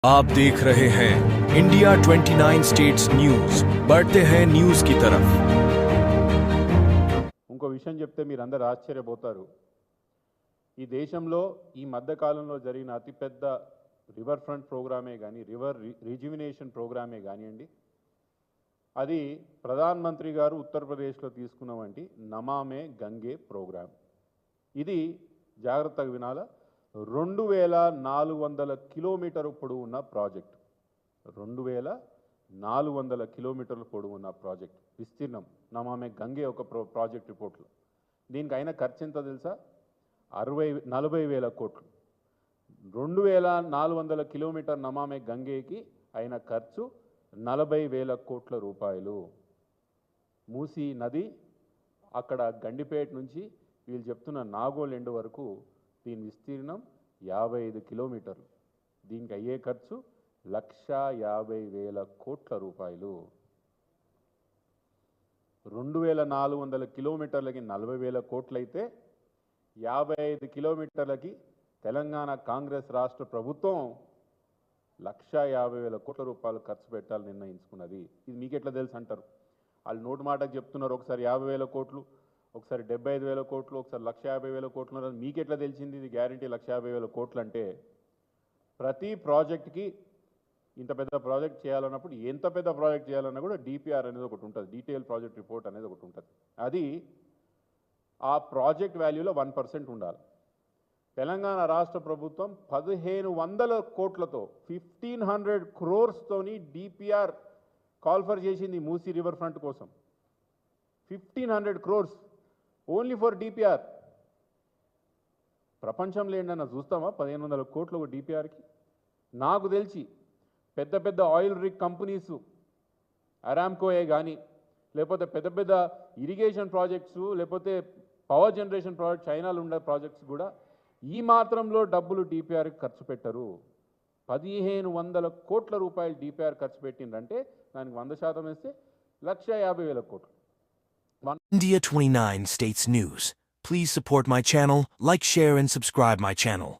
आप देख रहे हैं इंडिया 29 स्टेट्स न्यूज, बढ़ते हैं न्यूज की तरफ। ఇంకో విషయం చెప్తే మీరందరూ ఆశ్చర్యపోతారు. ఈ దేశంలో ఈ మధ్య కాలంలో జరిగిన అతిపెద్ద రివర్ ఫ్రంట్ ప్రోగ్రామే కానీ రివర్ రిజ్యువినేషన్ ప్రోగ్రామే కానివ్వండి, అది ప్రధాన్ మంత్రి గారు ఉత్తరప్రదేశ్లో తీసుకున్న వంటి నమామే గంగే ప్రోగ్రాం. ఇది జాగ్రత్తగా వినాలా, 2400 కిలోమీటర్ల పొడవు ఉన్న ప్రాజెక్ట్. 2400 కిలోమీటర్ల పొడవు ఉన్న ప్రాజెక్ట్ విస్తీర్ణం నమామే గంగే ఒక ప్రాజెక్ట్ రిపోర్ట్లో. దీనికి అయిన ఖర్చు ఎంత తెలుసా? 40,000 కోట్లు. 2400 కిలోమీటర్ నమామే గంగేకి అయిన ఖర్చు 40,000 కోట్ల రూపాయలు. మూసీ నది అక్కడ గండిపేట నుంచి వీళ్ళు చెప్తున్న నాగోల్ ఎండ్ వరకు దీని విస్తీర్ణం 55 కిలోమీటర్లు. దీనికి అయ్యే ఖర్చు 1,50,000 కోట్ల రూపాయలు. 2400 కిలోమీటర్లకి 40,000 కోట్లయితే 55 కిలోమీటర్లకి తెలంగాణ కాంగ్రెస్ రాష్ట్ర ప్రభుత్వం 1,50,000 కోట్ల రూపాయలు ఖర్చు పెట్టాలని నిర్ణయించుకున్నది. ఇది మీకెట్లా తెలుసు అంటారు. వాళ్ళు నోటు మాటకు చెప్తున్నారు, ఒకసారి 50,000 కోట్లు, ఒకసారి 75,000 కోట్లు, ఒకసారి 1,50,000 కోట్లు. మీకెట్లా తెలిసింది ఇది గ్యారంటీ 1,50,000 కోట్లు అంటే? ప్రతి ప్రాజెక్ట్కి ఇంత పెద్ద ప్రాజెక్ట్ చేయాలన్నప్పుడు ఎంత పెద్ద ప్రాజెక్ట్ చేయాలన్నా కూడా డిపిఆర్ అనేది ఒకటి ఉంటుంది, డీటెయిల్ ప్రాజెక్ట్ రిపోర్ట్ అనేది ఒకటి ఉంటుంది. అది ఆ ప్రాజెక్ట్ వాల్యూలో 1% ఉండాలి. తెలంగాణ రాష్ట్ర ప్రభుత్వం 1,500 కోట్లతో 1,500 crores డిపిఆర్ కాల్ఫర్ చేసింది మూసీ రివర్ ఫ్రంట్ కోసం. 1,500 crores ఓన్లీ ఫర్ డిపిఆర్. ప్రపంచంలో ఏంటన్నా చూస్తామా 1,500 కోట్లు ఒక డిపిఆర్కి? నాకు తెలిసి పెద్ద పెద్ద ఆయిల్ రిగ్ కంపెనీసు, అరామ్కోయే కానీ, లేకపోతే పెద్ద పెద్ద ఇరిగేషన్ ప్రాజెక్ట్స్, లేకపోతే పవర్ జనరేషన్ ప్రాజెక్ట్ చైనాలో ఉండే ప్రాజెక్ట్స్ కూడా ఈ మాత్రంలో డబ్బులు డిపిఆర్కి ఖర్చు పెట్టరు. 1,500 కోట్ల రూపాయలు డిపిఆర్ ఖర్చు పెట్టిందంటే దానికి 100% వేస్తే 1,50,000 కోట్లు. India 29 States News. Please support my channel, like, share and subscribe my channel.